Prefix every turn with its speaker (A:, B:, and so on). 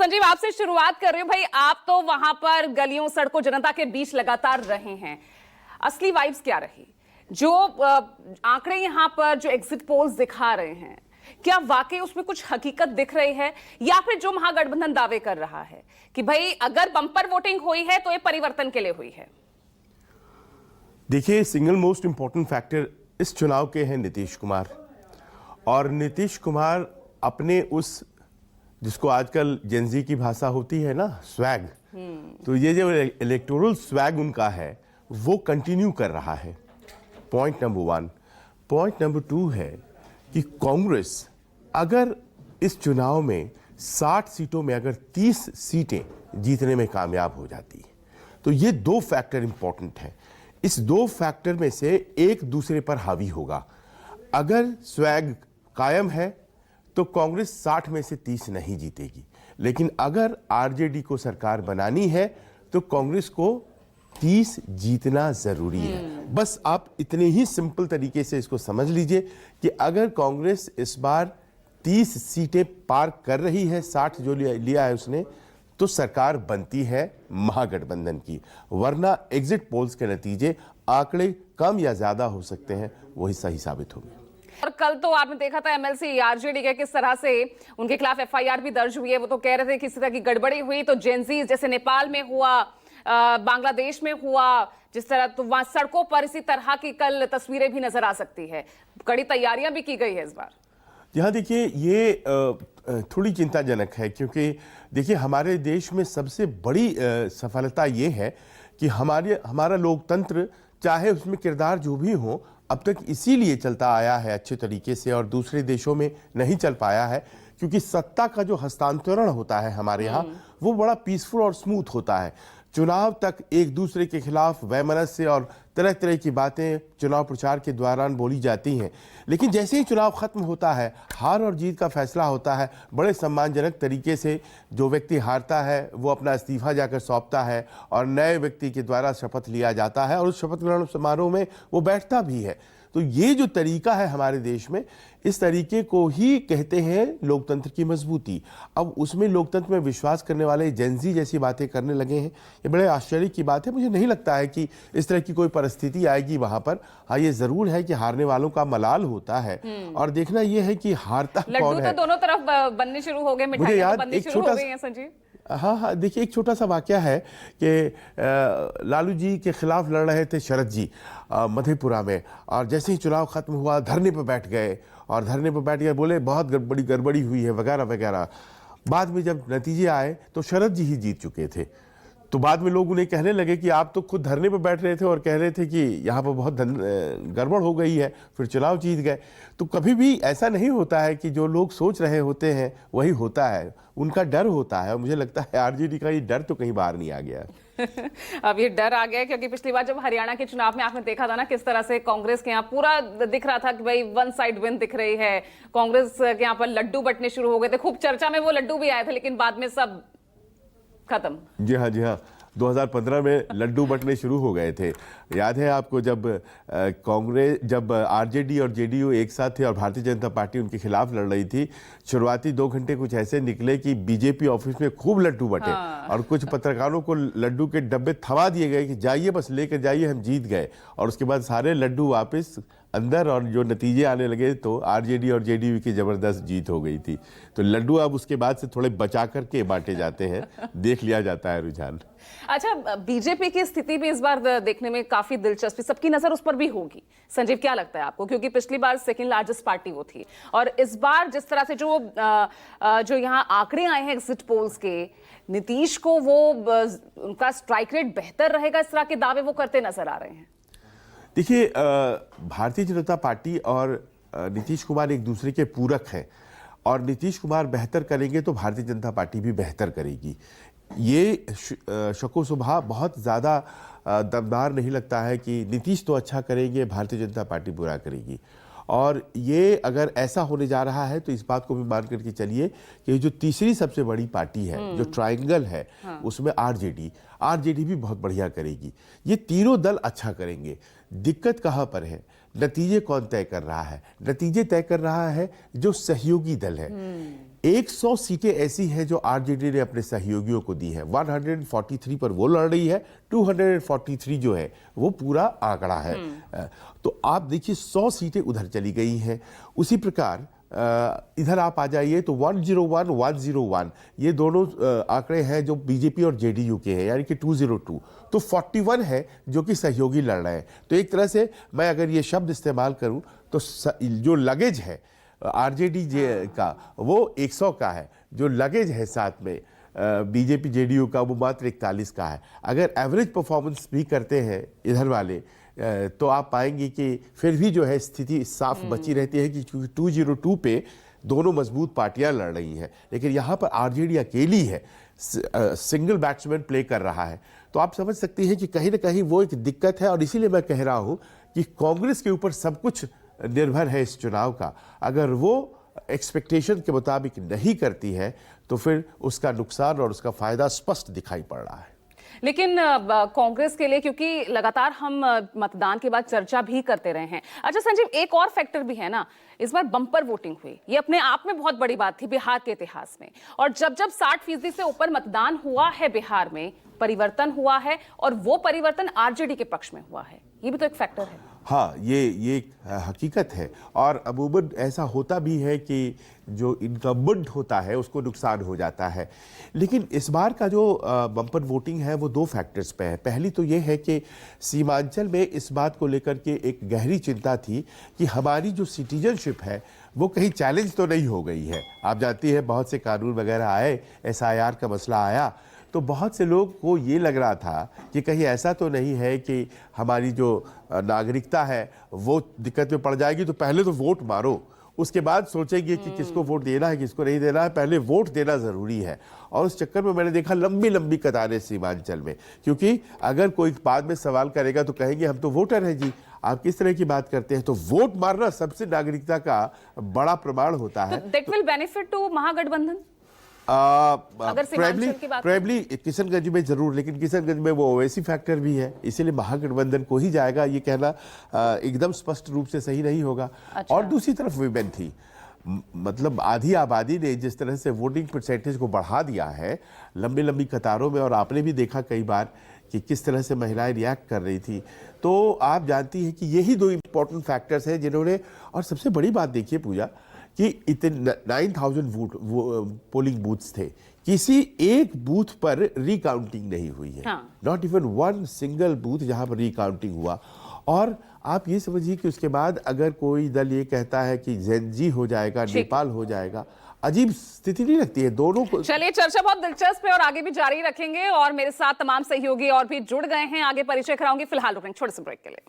A: संजीव, आपसे शुरुआत कर रही हूं। भाई, आप तो वहां पर गलियों सड़कों जनता के बीच लगातार रहे हैं। असली वाइब्स क्या रही? जो आंकड़े यहां पर जो एग्जिट पोल्स दिखा रहे हैं, क्या वाकई उसमें कुछ हकीकत दिख रही है, या फिर जो महागठबंधन दावे कर रहा है कि भाई अगर बंपर वोटिंग हुई है तो ये परिवर्तन के लिए हुई है?
B: देखिए, सिंगल मोस्ट इंपॉर्टेंट फैक्टर इस चुनाव के हैं नीतीश कुमार। और नीतीश कुमार अपने उस, जिसको आजकल जेनजी की भाषा होती है ना, स्वैग, तो ये जो इलेक्टोरल स्वैग उनका है वो कंटिन्यू कर रहा है। Point number 1। पॉइंट नंबर 2 है कि कांग्रेस अगर इस चुनाव में 60 सीटों में अगर 30 सीटें जीतने में कामयाब हो जाती तो ये दो फैक्टर इंपॉर्टेंट हैं। इस दो फैक्टर में से एक दूसरे पर हावी होगा। अगर स्वैग कायम है तो कांग्रेस 60 में से 30 नहीं जीतेगी, लेकिन अगर आरजेडी को सरकार बनानी है तो कांग्रेस को 30 जीतना जरूरी है। बस आप इतने ही सिंपल तरीके से इसको समझ लीजिए कि अगर कांग्रेस इस बार 30 सीटें पार कर रही है, 60 जो लिया है उसने, तो सरकार बनती है महागठबंधन की। वरना एग्जिट पोल्स के नतीजे, आंकड़े कम या ज्यादा हो सकते हैं, वही सही साबित होंगे।
A: और कल तो आपने देखा था एमएलसी आरजेडी के किस तरह से उनके खिलाफ एफआईआर भी दर्ज हुई है। वो तो कह रहे थे किसी तरह की गड़बड़ी हुई तो जेनजीज जैसे नेपाल में हुआ, बांग्लादेश में हुआ, जिस तरह तो वहां सड़कों पर इसी तरह की कल तस्वीरें भी नजर आ सकती है। कड़ी तैयारियां भी की गई है इस बार।
B: यहाँ देखिए, ये थोड़ी चिंताजनक है, क्योंकि देखिए हमारे देश में सबसे बड़ी सफलता ये है कि हमारा लोकतंत्र, चाहे उसमें किरदार जो भी हो, अब तक इसीलिए चलता आया है अच्छे तरीके से, और दूसरे देशों में नहीं चल पाया है क्योंकि सत्ता का जो हस्तांतरण होता है हमारे यहाँ वो बड़ा पीसफुल और स्मूथ होता है। चुनाव तक एक दूसरे के खिलाफ वैमनस्य और तरह तरह की बातें चुनाव प्रचार के दौरान बोली जाती हैं, लेकिन जैसे ही चुनाव खत्म होता है, हार और जीत का फैसला होता है, बड़े सम्मानजनक तरीके से जो व्यक्ति हारता है वो अपना इस्तीफा जाकर सौंपता है और नए व्यक्ति के द्वारा शपथ लिया जाता है और उस शपथ ग्रहण समारोह में वो बैठता भी है। तो ये जो तरीका है हमारे देश में, इस तरीके को ही कहते हैं लोकतंत्र की मजबूती। अब उसमें लोकतंत्र में विश्वास करने वाले जेनजी जैसी बातें करने लगे हैं, ये बड़े आश्चर्य की बात है। मुझे नहीं लगता है कि इस तरह की कोई परिस्थिति आएगी वहां पर। हाँ, ये जरूर है कि हारने वालों का मलाल होता है, और देखना ये है कि हारता कौन है।
A: तो दोनों तरफ बनने शुरू हो गए, मिठाइयां तो बननी शुरू हो गई हैं संजीव।
B: हाँ, देखिए, एक छोटा सा वाकया है कि लालू जी के खिलाफ लड़ रहे थे शरद जी मधेपुरा में, और जैसे ही चुनाव खत्म हुआ धरने पर बैठ गए, और धरने पर बैठ गए, बोले बहुत बड़ी गड़बड़ी हुई है वगैरह वगैरह। बाद में जब नतीजे आए तो शरद जी ही जीत चुके थे। तो बाद में लोग उन्हें कहने लगे कि आप तो खुद धरने पर बैठ रहे थे और कह रहे थे कि यहाँ पर बहुत गड़बड़ हो गई है, फिर चुनाव जीत गए। तो कभी भी ऐसा नहीं होता है कि जो लोग सोच रहे होते हैं वही होता है, उनका डर होता है। और मुझे लगता है आरजेडी का ये डर तो कहीं बाहर नहीं आ गया।
A: अब ये डर आ गया क्योंकि पिछली बार जब हरियाणा के चुनाव में आपने देखा था ना, किस तरह से कांग्रेस के यहाँ पूरा दिख रहा था कि भाई वन साइड विन दिख रही है। कांग्रेस के यहाँ पर लड्डू बंटने शुरू हो गए थे, खूब चर्चा में वो लड्डू भी आए थे, लेकिन बाद में सब खत्म।
B: जी हाँ, जी हाँ, 2015 में लड्डू बंटने शुरू हो गए थे। याद है आपको, जब आरजेडी और जेडीयू एक साथ थे और भारतीय जनता पार्टी उनके खिलाफ लड़ रही थी, शुरुआती 2 घंटे कुछ ऐसे निकले कि बीजेपी ऑफिस में खूब लड्डू बंटे। हाँ। और कुछ पत्रकारों को लड्डू के डब्बे थमा दिए गए कि जाइए, बस लेकर जाइए, हम जीत गए। और उसके बाद सारे लड्डू वापस अंदर, और जो नतीजे आने लगे तो आरजेडी और जेडीयू की जबरदस्त जीत हो गई थी। तो लड्डू अब उसके बाद से थोड़े बचा करके बांटे जाते हैं, देख लिया जाता है रुझान।
A: अच्छा, बीजेपी की स्थिति भी इस बार देखने में काफी दिलचस्पी, सबकी नजर उस पर भी होगी। संजीव, क्या लगता है आपको? क्योंकि पिछली बार सेकंड लार्जेस्ट पार्टी वो थी, और इस बार जिस तरह से जो यहाँ आंकड़े आए हैं एग्जिट पोल्स के, नीतीश को वो उनका स्ट्राइक रेट बेहतर रहेगा, इस तरह के दावे वो करते नजर आ रहे हैं।
B: देखिए, भारतीय जनता पार्टी और नीतीश कुमार एक दूसरे के पूरक हैं, और नीतीश कुमार बेहतर करेंगे तो भारतीय जनता पार्टी भी बेहतर करेगी। ये शको सुबह बहुत ज़्यादा दमदार नहीं लगता है कि नीतीश तो अच्छा करेंगे, भारतीय जनता पार्टी बुरा करेगी। और ये अगर ऐसा होने जा रहा है तो इस बात को भी मान करके चलिए कि जो तीसरी सबसे बड़ी पार्टी है, जो ट्रायंगल है, हाँ, उसमें आरजेडी भी बहुत बढ़िया करेगी। ये तीनों दल अच्छा करेंगे। दिक्कत कहाँ पर है? नतीजे कौन तय कर रहा है? नतीजे तय कर रहा है जो सहयोगी दल है। 100 सीटें ऐसी हैं जो आरजेडी ने अपने सहयोगियों को दी है। 143 पर वो लड़ रही है, 243 जो है वो पूरा आंकड़ा है। तो आप देखिए 100 सीटें उधर चली गई हैं। उसी प्रकार इधर आप आ जाइए तो 101, 101 ये दोनों आंकड़े हैं जो बीजेपी और जेडीयू के हैं, यानी कि 202। तो 41 है जो कि सहयोगी लड़ रहे हैं। तो एक तरह से मैं अगर ये शब्द इस्तेमाल करूं तो जो लगेज है आरजेडी का वो 100 का है, जो लगेज है साथ में बीजेपी जेडीयू का वो मात्र 41 का है। अगर एवरेज परफॉर्मेंस भी करते हैं इधर वाले तो आप पाएंगे कि फिर भी जो है स्थिति साफ बची रहती है कि 202 पे दोनों मजबूत पार्टियां लड़ रही हैं, लेकिन यहाँ पर आरजेडी अकेली है, सिंगल बैट्समैन प्ले कर रहा है। तो आप समझ सकते हैं कि कहीं ना कहीं वो एक दिक्कत है। और इसीलिए मैं कह रहा हूँ कि कांग्रेस के ऊपर सब कुछ निर्भर है इस चुनाव का। अगर वो एक्सपेक्टेशन के मुताबिक नहीं करती है तो फिर उसका नुकसान और उसका फायदा स्पष्ट दिखाई पड़ रहा है।
A: लेकिन कांग्रेस के लिए, क्योंकि लगातार हम मतदान के बाद चर्चा भी करते रहे हैं। अच्छा संजीव, एक और फैक्टर भी है ना, इस बार बम्पर वोटिंग हुई, ये अपने आप में बहुत बड़ी बात थी बिहार के इतिहास में। और जब 60% से ऊपर मतदान हुआ है बिहार में, परिवर्तन हुआ है, और वो परिवर्तन आरजेडी के पक्ष में हुआ है, ये भी तो एक फैक्टर है।
B: हाँ, ये एक हकीकत है। और अमूमन ऐसा होता भी है कि जो इनकम्बेंट होता है उसको नुकसान हो जाता है। लेकिन इस बार का जो बम्पर वोटिंग है वो दो फैक्टर्स पे है। पहली तो ये है कि सीमांचल में इस बात को लेकर के एक गहरी चिंता थी कि हमारी जो सिटीजनशिप है वो कहीं चैलेंज तो नहीं हो गई है। आप जानती हैं बहुत से कानून वगैरह आए, SIR का मसला आया, तो बहुत से लोग को ये लग रहा था कि कहीं ऐसा तो नहीं है कि हमारी जो नागरिकता है वो दिक्कत में पड़ जाएगी, तो पहले तो वोट मारो, उसके बाद सोचेंगे कि किसको वोट देना है किसको नहीं देना है। पहले वोट देना ज़रूरी है। और उस चक्कर में मैंने देखा लंबी लंबी कतारें सीमांचल में, क्योंकि अगर कोई बाद में सवाल करेगा तो कहेंगे हम तो वोटर हैं जी, आप किस तरह की बात करते हैं। तो वोट मारना सबसे नागरिकता का बड़ा प्रमाण होता है।
A: दैट विल बेनिफिट टू महागठबंधन अगर सीमांचल की बात
B: प्रोबेबली किशनगंज में जरूर, लेकिन किशनगंज में वो ओवैसी फैक्टर भी है, इसीलिए महागठबंधन को ही जाएगा, ये कहना एकदम स्पष्ट रूप से सही नहीं होगा।
A: अच्छा।
B: और दूसरी तरफ विमेन थी, मतलब आधी आबादी ने जिस तरह से वोटिंग परसेंटेज को बढ़ा दिया है लंबी लंबी कतारों में, और आपने भी देखा कई बार कि किस तरह से महिलाएं रिएक्ट कर रही थी। तो आप जानती हैं कि यही दो इंपॉर्टेंट फैक्टर्स हैं जिन्होंने, और सबसे बड़ी बात देखिए पूजा कि इतने 9000 पोलिंग बूथ्स थे, किसी एक बूथ पर रिकाउंटिंग नहीं हुई है। Not even one single booth जहां पर रिकाउंटिंग हुआ। और आप ये समझिए कि उसके बाद अगर कोई दल ये कहता है कि जेनजी हो जाएगा, नेपाल हो जाएगा, अजीब स्थिति नहीं लगती है दोनों को।
A: चलिए, चर्चा बहुत दिलचस्प है और आगे भी जारी रखेंगे। और मेरे साथ तमाम सहयोगी और भी जुड़ गए हैं, आगे परिचय कराऊंगी। फिलहाल रुकेंगे छोटे से ब्रेक के लिए।